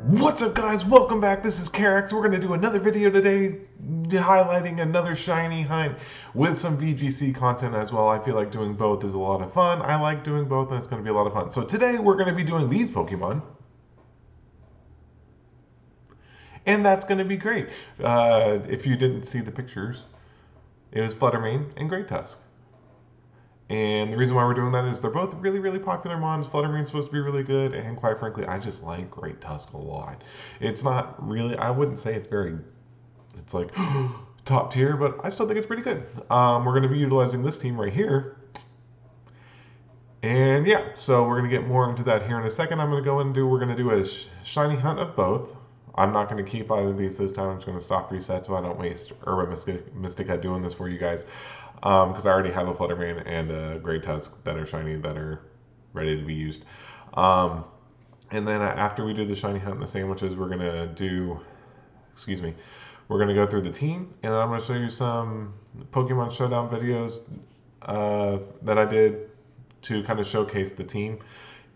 What's up, guys? Welcome back. This is Carex. We're going to do another video today highlighting another shiny hunt with some VGC content as well. I feel like doing both is a lot of fun. I like doing both and it's going to be a lot of fun. So today we're going to be doing these Pokemon. And that's going to be great. If you didn't see the pictures, it was Fluttermane and Great Tusk. And the reason why we're doing that is they're both really, really popular mons. Fluttermane's supposed to be really good, and quite frankly, I just like Great Tusk a lot. It's not really, I wouldn't say it's very, it's like top tier, but I still think it's pretty good. We're going to be utilizing this team right here. And yeah, so we're going to get more into that here in a second. We're going to do a shiny hunt of both. I'm not going to keep either of these this time. I'm just going to soft reset so I don't waste Urban Mystica doing this for you guys. Because I already have a Fluttermane and a Great Tusk that are shiny that are ready to be used. And then after we do the shiny hunt and the sandwiches, we're going to do, we're going to go through the team. And then I'm going to show you some Pokemon Showdown videos that I did to kind of showcase the team.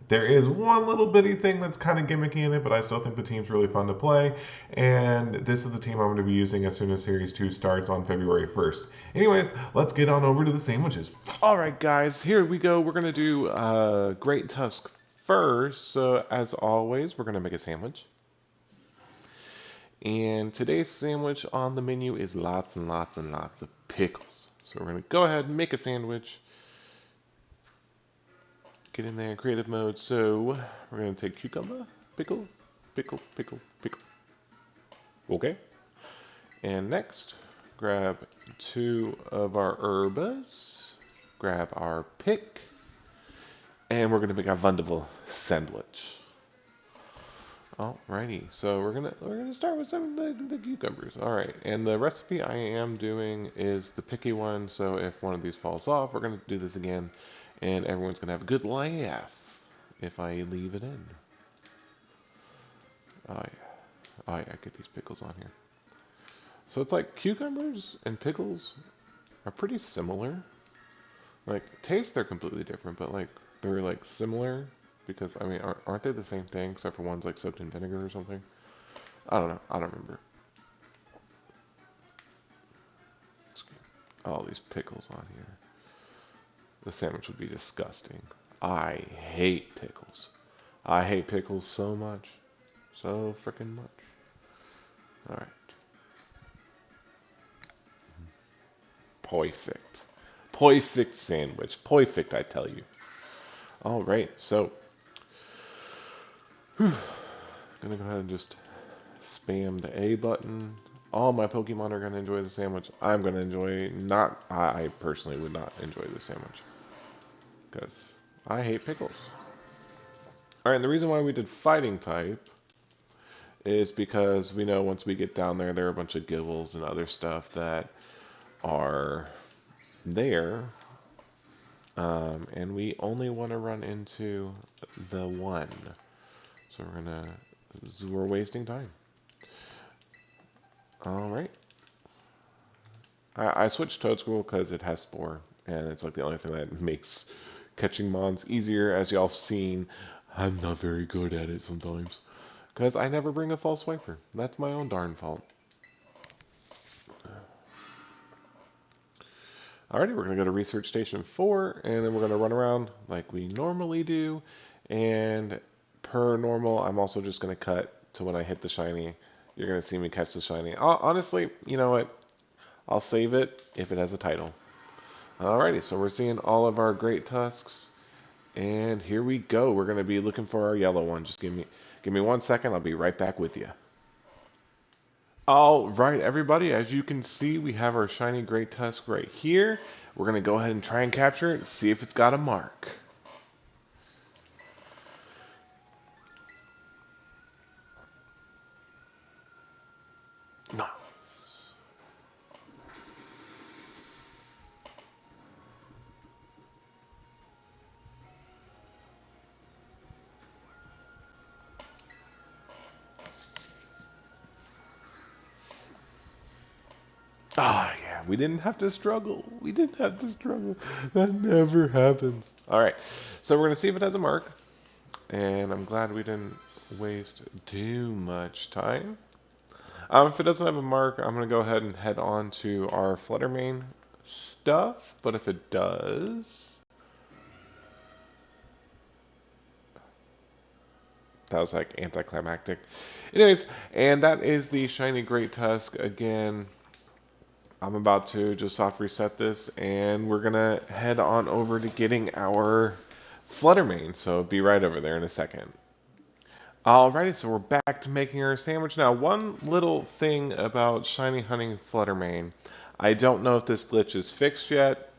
There is one little bitty thing that's kind of gimmicky in it, but I still think the team's really fun to play. And this is the team I'm going to be using as soon as Series 2 starts on February 1st. Anyways, let's get on over to the sandwiches. Alright guys, here we go. We're going to do Great Tusk first. So as always, we're going to make a sandwich. And today's sandwich on the menu is lots and lots and lots of pickles. So we're going to go ahead and make a sandwich. Get in there in creative mode. So we're going to take cucumber, pickle, pickle, pickle, pickle. Okay. And next, grab 2 of our herbs, grab our pick, and we're going to make our wonderful sandwich. Alrighty, so we're gonna start with some of the cucumbers. All right, and the recipe I am doing is the picky one. So if one of these falls off, we're gonna do this again. And everyone's going to have a good laugh if I leave it in. Oh, yeah. Oh, yeah, get these pickles on here. So it's like cucumbers and pickles are pretty similar. Like, taste, they're completely different, but, like, they're, like, similar. Because, I mean, aren't they the same thing, except for one's, like, soaked in vinegar or something? I don't know. I don't remember. Let's get all these pickles on here. The sandwich would be disgusting. I hate pickles. I hate pickles so much. So freaking much. Alright. Perfect. Perfect sandwich. Perfect, I tell you. Alright, so. Gonna go ahead and just spam the A button. All my Pokemon are going to enjoy the sandwich. I'm going to enjoy not... I personally would not enjoy the sandwich. Because I hate pickles. Alright, and the reason why we did fighting type is because we know once we get down there, there are a bunch of gibbles and other stuff that are there. And we only want to run into the one. So we're wasting time. Alright. I switched Toad School because it has Spore. And it's like the only thing that makes catching mons easier. As y'all have seen, I'm not very good at it sometimes. Because I never bring a false swiper. That's my own darn fault. Alrighty, we're going to go to Research Station 4. And then we're going to run around like we normally do. And per normal, I'm also just going to cut to when I hit the shiny. You're going to see me catch the shiny. Honestly, you know what? I'll save it if it has a title. Alrighty, so we're seeing all of our Great Tusks. And here we go. We're going to be looking for our yellow one. Just give me 1 second. I'll be right back with you. Alright, everybody. As you can see, we have our shiny Great Tusk right here. We're going to go ahead and try and capture it and see if it's got a mark. No. Yeah, we didn't have to struggle. We didn't have to struggle. That never happens. All right, so we're going to see if it has a mark. And I'm glad we didn't waste too much time. If it doesn't have a mark, I'm going to go ahead and head on to our Fluttermane stuff. But if it does, that was like anticlimactic. Anyways, and that is the shiny Great Tusk. Again, I'm about to just soft reset this, and we're going to head on over to getting our Fluttermane. So be right over there in a second. Alrighty, so we're back to making our sandwich. Now, one little thing about shiny hunting Fluttermane. I don't know if this glitch is fixed yet.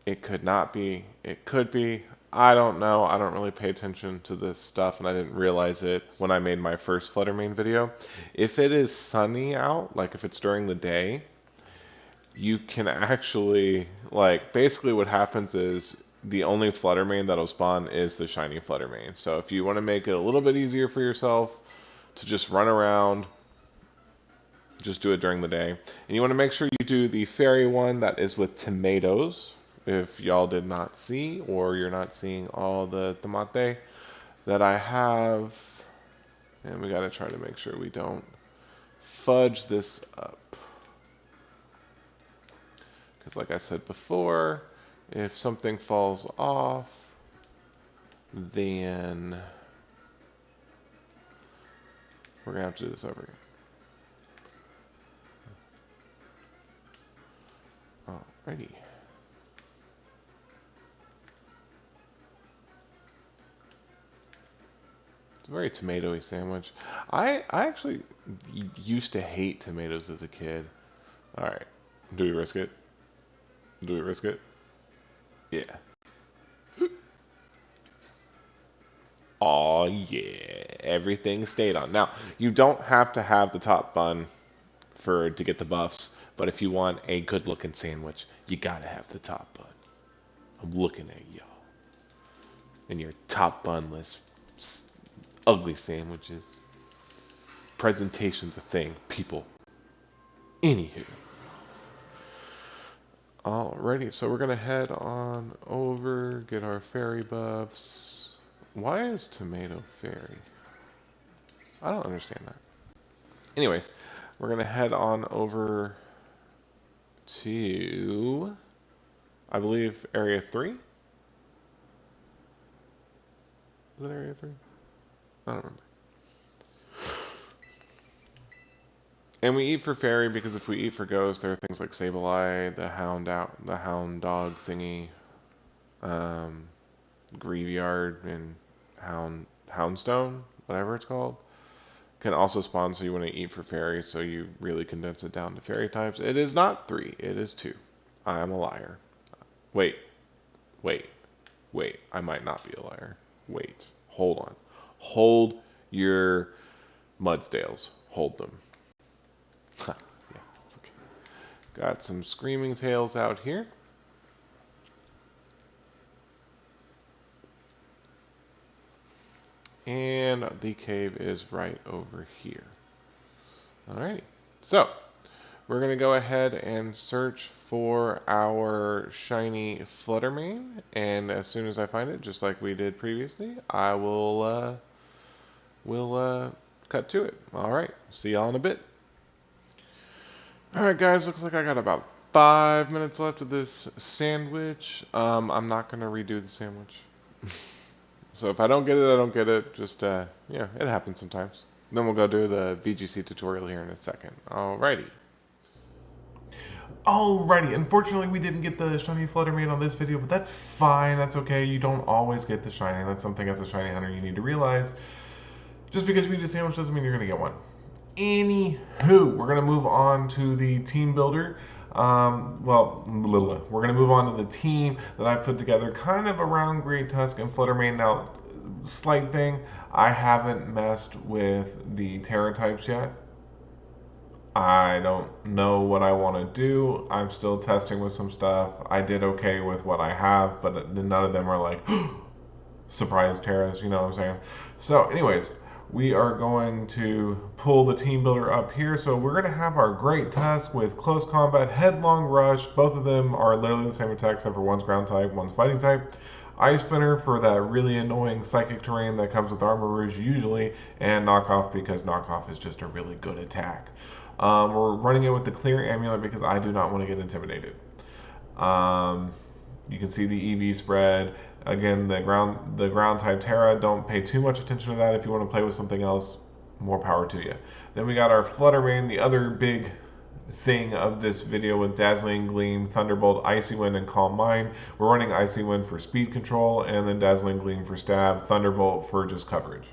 It could not be. It could be. I don't know. I don't really pay attention to this stuff, and I didn't realize it when I made my first Fluttermane video. If it is sunny out, like if it's during the day, you can actually, like, basically what happens is the only Fluttermane that'll spawn is the shiny Fluttermane. So if you want to make it a little bit easier for yourself to just run around, just do it during the day. And you want to make sure you do the fairy one that is with tomatoes. If y'all did not see, or you're not seeing all the tomate that I have. And we got to try to make sure we don't fudge this up. Because like I said before, if something falls off, then we're going to have to do this over again. Alrighty. It's a very tomatoey sandwich. I actually used to hate tomatoes as a kid. Alright. Do we risk it? Do we risk it? Yeah. Oh yeah, everything stayed on. Now, you don't have to have the top bun to get the buffs, but if you want a good looking sandwich, you gotta have the top bun. I'm looking at y'all. And your top bunless, ugly sandwiches. Presentation's a thing, people. Anywho. Alrighty, so we're gonna head on over, get our fairy buffs. Why is tomato fairy? I don't understand that. Anyways, we're gonna head on over to, I believe, area 3? Is it area 3? I don't remember. And we eat for fairy because if we eat for ghost, there are things like Sableye, the hound dog thingy, Graveyard, and houndstone, whatever it's called, can also spawn. So you want to eat for fairy, so you really condense it down to fairy types. It is not 3, it is 2. I am a liar. Wait. I might not be a liar. Wait. Hold on. Hold your Mudsdales. Hold them. Huh, yeah, it's okay. Got some screaming tails out here. And the cave is right over here. Alrighty. So, we're going to go ahead and search for our shiny Fluttermane. And as soon as I find it, just like we did previously, I will we'll cut to it. Alright, see y'all in a bit. Alright guys, looks like I got about 5 minutes left of this sandwich. I'm not going to redo the sandwich. So if I don't get it, I don't get it. Just, yeah, it happens sometimes. Then we'll go do the VGC tutorial here in a second. Alrighty. Alrighty, unfortunately we didn't get the shiny Fluttermane on this video, but that's fine, that's okay. You don't always get the shiny. That's something as a shiny hunter you need to realize. Just because you eat a sandwich doesn't mean you're going to get one. Anywho, we're going to move on to the team builder. We're going to move on to the team that I put together kind of around Great Tusk and Fluttermane. Now, slight thing, I haven't messed with the Terra types yet. I don't know what I want to do. I'm still testing with some stuff. I did okay with what I have, but none of them are like surprise Terras, you know what I'm saying? So anyways, we are going to pull the team builder up here. So we're going to have our Great Tusk with Close Combat, Headlong Rush. Both of them are literally the same attack except for one's ground type, one's fighting type. Ice Spinner for that really annoying psychic terrain that comes with Armor Rouge usually, and Knockoff because Knockoff is just a really good attack. We're running it with the Clear Amulet because I do not want to get intimidated. You can see the EV spread. Again, the ground type Terra, don't pay too much attention to that. If you want to play with something else, more power to you. Then we got our Fluttermane, the other big thing of this video with Dazzling Gleam, Thunderbolt, Icy Wind, and Calm Mind. We're running Icy Wind for speed control, and then Dazzling Gleam for stab, Thunderbolt for just coverage.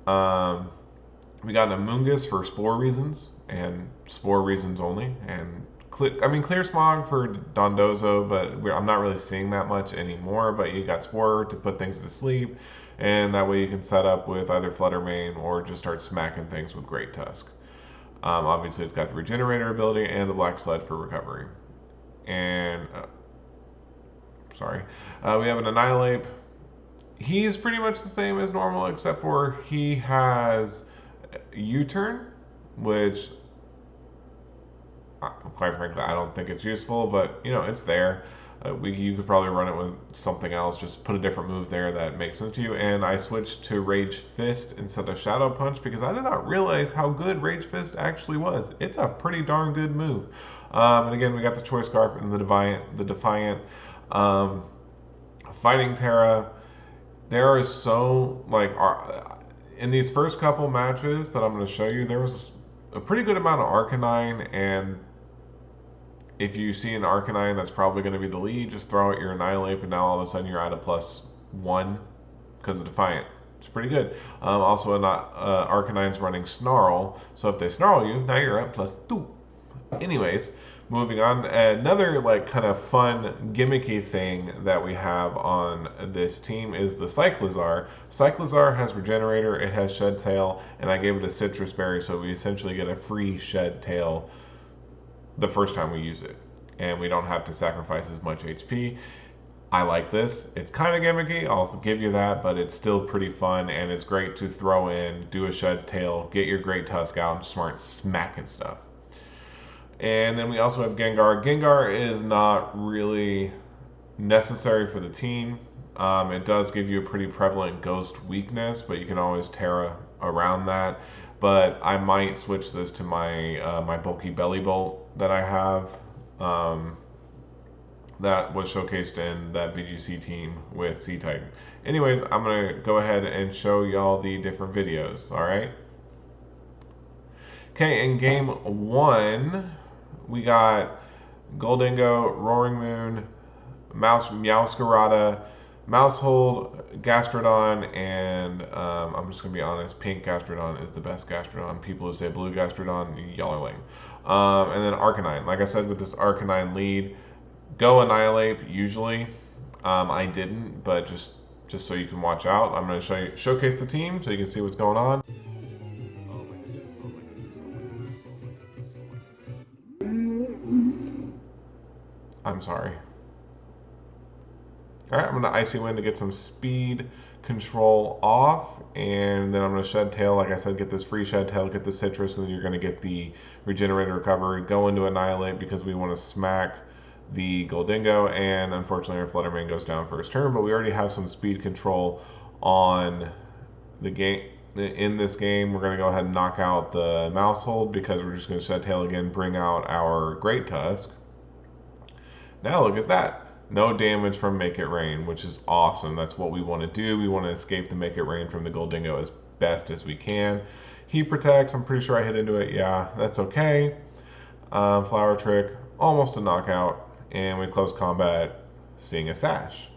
We got an Amoonguss for spore reasons, and spore reasons only, and Clear Smog for Dondozo, but I'm not really seeing that much anymore. But you got Spore to put things to sleep, and that way you can set up with either Fluttermane or just start smacking things with Great Tusk. Obviously, it's got the Regenerator ability and the Black Sled for recovery. And, we have an Annihilate. He's pretty much the same as normal, except for he has U-turn, which, quite frankly, I don't think it's useful, but, you know, it's there. You could probably run it with something else, just put a different move there that makes sense to you. And I switched to Rage Fist instead of Shadow Punch because I did not realize how good Rage Fist actually was. It's a pretty darn good move. And again, we got the Choice Scarf and the Defiant. Fighting Terra. There is so, in these first couple matches that I'm going to show you, there was a pretty good amount of Arcanine, and if you see an Arcanine that's probably going to be the lead, just throw out your Annihilate, and now all of a sudden you're at a +1 because of Defiant. It's pretty good. Also, Arcanine's running Snarl, so if they Snarl you, now you're at +2. Anyways, moving on, another kind of fun gimmicky thing that we have on this team is the Cyclizar. Cyclizar has Regenerator, it has Shed Tail, and I gave it a Citrus Berry, so we essentially get a free Shed Tail the first time we use it, and we don't have to sacrifice as much HP. I like this. It's kind of gimmicky, I'll give you that, but it's still pretty fun, and it's great to throw in, do a Shed Tail, get your Great Tusk out, and start smacking stuff. And then we also have Gengar. Gengar is not really necessary for the team. It does give you a pretty prevalent Ghost weakness, but you can always Terra around that. But I might switch this to my my bulky Belly Bolt that I have. That was showcased in that VGC team with C-Type. Anyways, I'm going to go ahead and show y'all the different videos, alright? Okay, in game 1, we got Goldingo, Roaring Moon, Meowscarada, Mousehold, Gastrodon, and I'm just going to be honest, pink Gastrodon is the best Gastrodon. People who say blue Gastrodon, y'all are lame. And then Arcanine. Like I said, with this Arcanine lead, go Annihilate usually. I didn't, but just so you can watch out, I'm going to showcase the team so you can see what's going on. I'm sorry. Alright, I'm going to Icy Wind to get some speed control off, and then I'm going to Shed Tail, like I said, get this free Shed Tail, get the Citrus, and then you're going to get the Regenerator recovery, go into Annihilate because we want to smack the Goldingo, and unfortunately our Fluttermane goes down first turn, but we already have some speed control on the game. In this game, we're going to go ahead and knock out the Mousehold because we're just going to Shed Tail again, bring out our Great Tusk. Now look at that. No damage from Make It Rain, which is awesome. That's what we want to do. We want to escape the Make It Rain from the Goldingo as best as we can. He protects. I'm pretty sure I hit into it. Yeah, that's okay. Flower Trick, almost a knockout. And we close combat, seeing a Sash.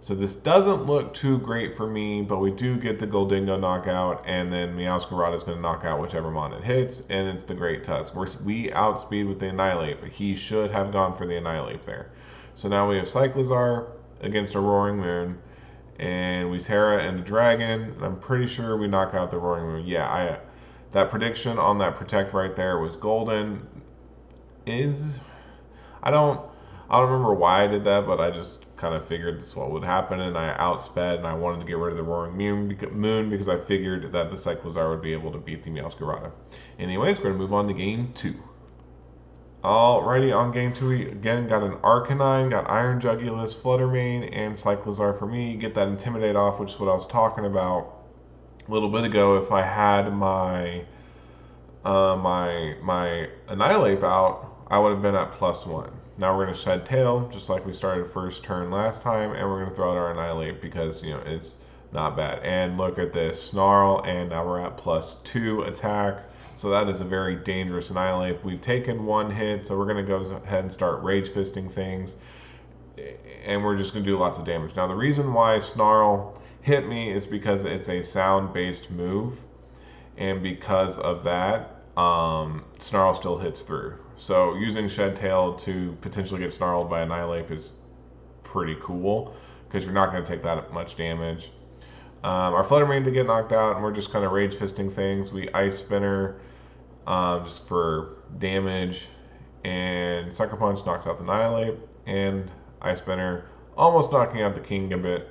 So this doesn't look too great for me, but we do get the Goldingo knockout, and then Meowscarada is going to knock out whichever mon it hits, and it's the Great Tusk. We outspeed with the Annihilate, but he should have gone for the Annihilate there. So now we have Cyclizar against a Roaring Moon, and we Terra and a Dragon, and I'm pretty sure we knock out the Roaring Moon. Yeah, that prediction on that Protect right there was golden. I don't remember why I did that, but I just kind of figured this is what would happen, and I outsped, and I wanted to get rid of the Roaring Moon because I figured that the Cyclizar would be able to beat the Meowscarada. Anyways, we're going to move on to game 2. Alrighty, on game 2, we again got an Arcanine, got Iron Jugulus, Fluttermane, and Cyclizar for me. Get that Intimidate off, which is what I was talking about a little bit ago. If I had my my Annihilate out, I would have been at +1. Now we're going to Shed Tail, just like we started first turn last time, and we're going to throw out our Annihilate because, you know, it's not bad. And look at this, Snarl, and now we're at +2 attack. So that is a very dangerous Annihilate. We've taken 1 hit, so we're going to go ahead and start Rage Fisting things. And we're just going to do lots of damage. Now the reason why Snarl hit me is because it's a sound-based move. And because of that, Snarl still hits through. So using Shed Tail to potentially get snarled by Annihilate is pretty cool because you're not going to take that much damage. Our Fluttermane did get knocked out, and we're just kind of Rage Fisting things. We Ice Spinner just for damage, and Sucker Punch knocks out the Annihilate, and Ice Spinner almost knocking out the King Gambit.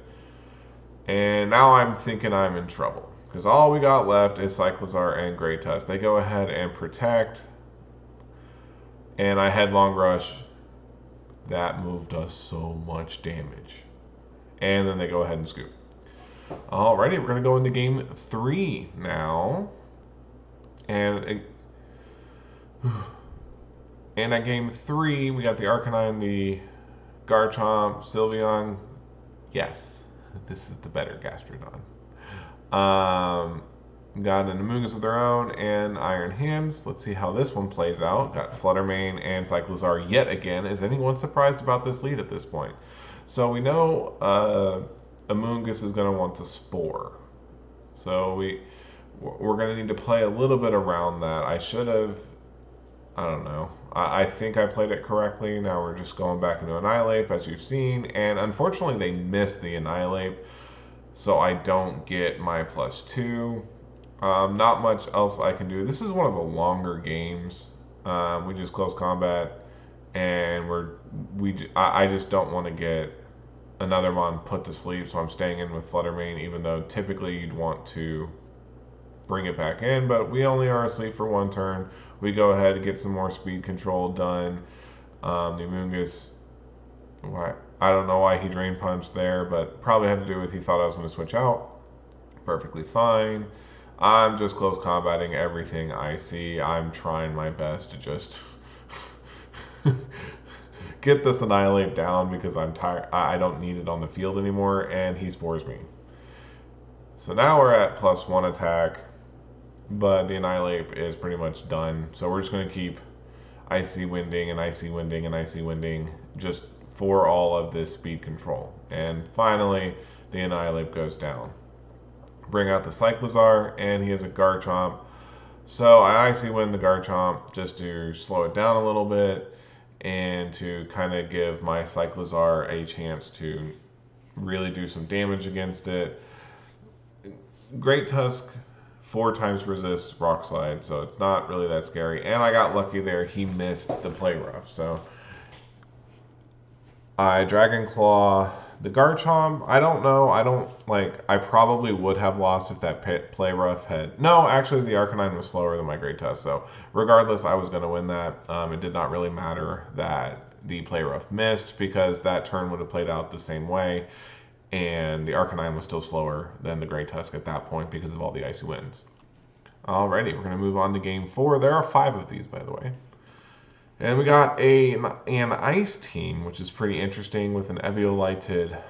And now I'm thinking I'm in trouble, because all we got left is Cyclizar and Great Tusk. They go ahead and protect, and I Headlong Rush. That moved us so much damage. And then they go ahead and scoop. Alrighty, we're going to go into game 3 now. And at game 3, we got the Arcanine, the Garchomp, Sylveon. Yes, this is the better Gastrodon. Got an Amoonguss of their own and Iron Hands. Let's see how this one plays out. Got Fluttermane and Cyclizar yet again. Is anyone surprised about this lead at this point? So we know Amoonguss is going to want to Spore. So we're going to need to play a little bit around that. I should have, I don't know. I think I played it correctly. Now we're just going back into Annihilate, as you've seen. And unfortunately, they missed the Annihilate. So I don't get my +2. Not much else I can do. This is one of the longer games. We just close combat, and I just don't want to get another Mon put to sleep, so I'm staying in with Fluttermane, even though typically you'd want to bring it back in, but we only are asleep for 1 turn. We go ahead and get some more speed control done. The Amoonguss, I don't know why he Drain Punched there, but probably had to do with he thought I was going to switch out. Perfectly fine. I'm just close combating everything I see. I'm trying my best to just get this Annihilate down because I'm tired. I don't need it on the field anymore, and he spores me. So now we're at +1 attack, but the Annihilate is pretty much done. So we're just going to keep Icy Winding and Icy Winding and Icy Winding just for all of this speed control. And finally, the Annihilate goes down. Bring out the Cyclizar, and he has a Garchomp. So I Icy Wind the Garchomp just to slow it down a little bit and to kind of give my Cyclizar a chance to really do some damage against it. Great Tusk 4 times resists Rock Slide, so it's not really that scary. And I got lucky there, he missed the Play Rough. So I Dragon Claw the Garchomp. I don't know. I probably would have lost if that Play Rough had. No, actually, the Arcanine was slower than my Great Tusk. So regardless, I was going to win that. It did not really matter that the Play Rough missed because that turn would have played out the same way. And the Arcanine was still slower than the Great Tusk at that point because of all the Icy Winds. Alrighty, we're going to move on to game 4. There are 5 of these, by the way. And we got an Ice team, which is pretty interesting with an Eviolighted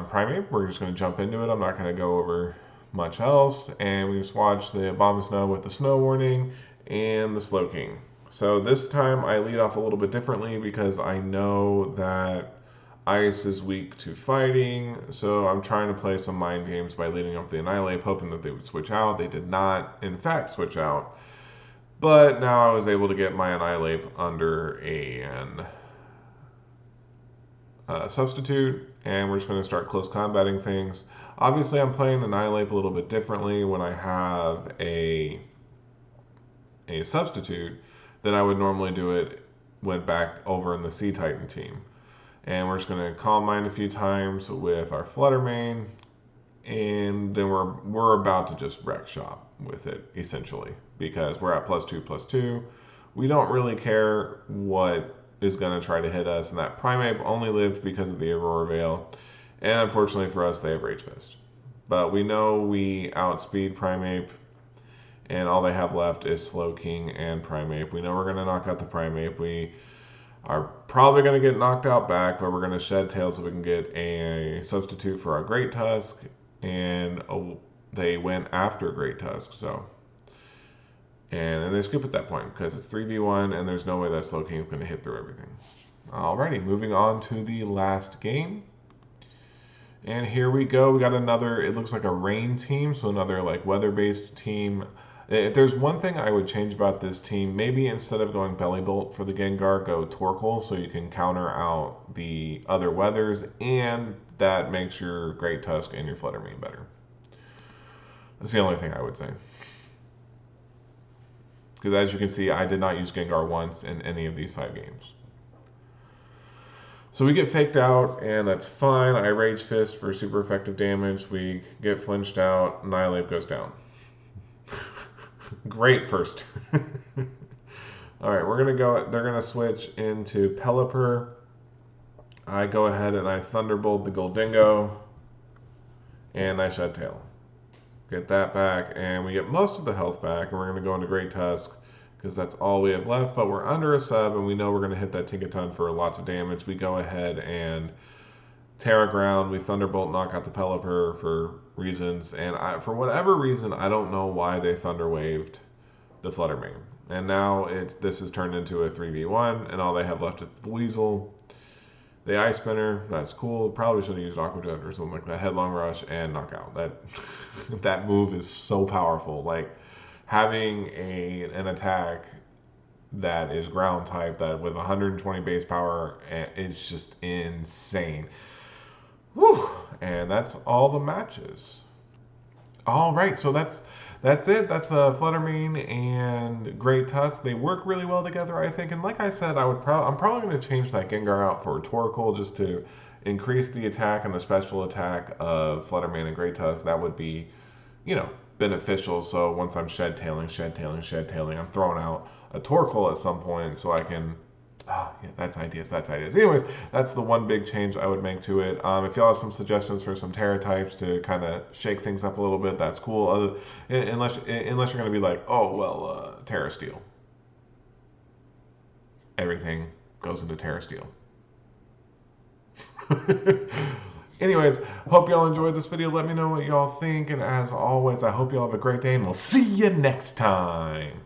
Primate. We're just going to jump into it. I'm not going to go over much else. And we just watch the Abomasnow with the Snow Warning and the Slowking. So this time I lead off a little bit differently because I know that Ice is weak to fighting. So I'm trying to play some mind games by leading off the Annihilate, hoping that they would switch out. They did not, in fact, switch out. But now I was able to get my Annihilate under an substitute, and we're just going to start close combating things. Obviously, I'm playing Annihilate a little bit differently when I have a substitute than I would normally do it when back over in the Sea Titan team. And we're just going to Calm Mind a few times with our Fluttermane, and then we're about to just wreck shop with it, essentially, because we're at +2/+2. we don't really care what is going to try to hit us. And that Primeape only lived because of the Aurora Veil. And unfortunately for us, they have Rage Fist. But we know we outspeed Primeape. And all they have left is Slowking and Primeape. We know we're going to knock out the Primeape. We are probably going to get knocked out back, but we're going to Shed Tail so we can get a substitute for our Great Tusk. And they went after Great Tusk, so. And then they scoop at that point because it's 3v1 and there's no way that Slowking is going to hit through everything. Alrighty, moving on to the last game. And here we go. We got another, it looks like a rain team, so another like weather-based team. If there's one thing I would change about this team, maybe instead of going Belly Bolt for the Gengar, go Torkoal so you can counter out the other weathers, and that makes your Great Tusk and your Fluttermane better. That's the only thing I would say. Because as you can see, I did not use Gengar once in any of these 5 games. So we get faked out, and that's fine. I Rage Fist for super effective damage. We get flinched out. Annihilate goes down. Great first. All right, we're gonna go. They're gonna switch into Pelipper. I go ahead and I Thunderbolt the Goldingo, and I Shed Tail. Get that back, and we get most of the health back, and we're gonna go into Great Tusk because that's all we have left. But we're under a sub, and we know we're gonna hit that Tinkaton for lots of damage. We go ahead and Terra Ground. We Thunderbolt, knock out the Pelipper for reasons, and for whatever reason, I don't know why they Thunder Waved the Fluttermane. And now this has turned into a 3v1, and all they have left is the Weasel. The Ice Spinner, that's cool. Probably should have used Aqua Jet or something like that. Headlong Rush and Knockout. That move is so powerful. Like having an attack that is ground type that with 120 base power, it's just insane. Whew. And that's all the matches. All right, so that's it. That's Fluttermane and Great Tusk. They work really well together, I think. And like I said, I'm probably going to change that Gengar out for Torkoal just to increase the attack and the special attack of Fluttermane and Great Tusk. That would be, beneficial. So once I'm Shed Tailing, I'm throwing out a Torkoal at some point so I can. Yeah, that's ideas. Anyways, that's the one big change I would make to it. If y'all have some suggestions for some Terra types to kind of shake things up a little bit, that's cool. Unless you're going to be like, oh, well, Terra Steel. Everything goes into Terra Steel. Anyways, hope y'all enjoyed this video. Let me know what y'all think. And as always, I hope y'all have a great day, and we'll see you next time.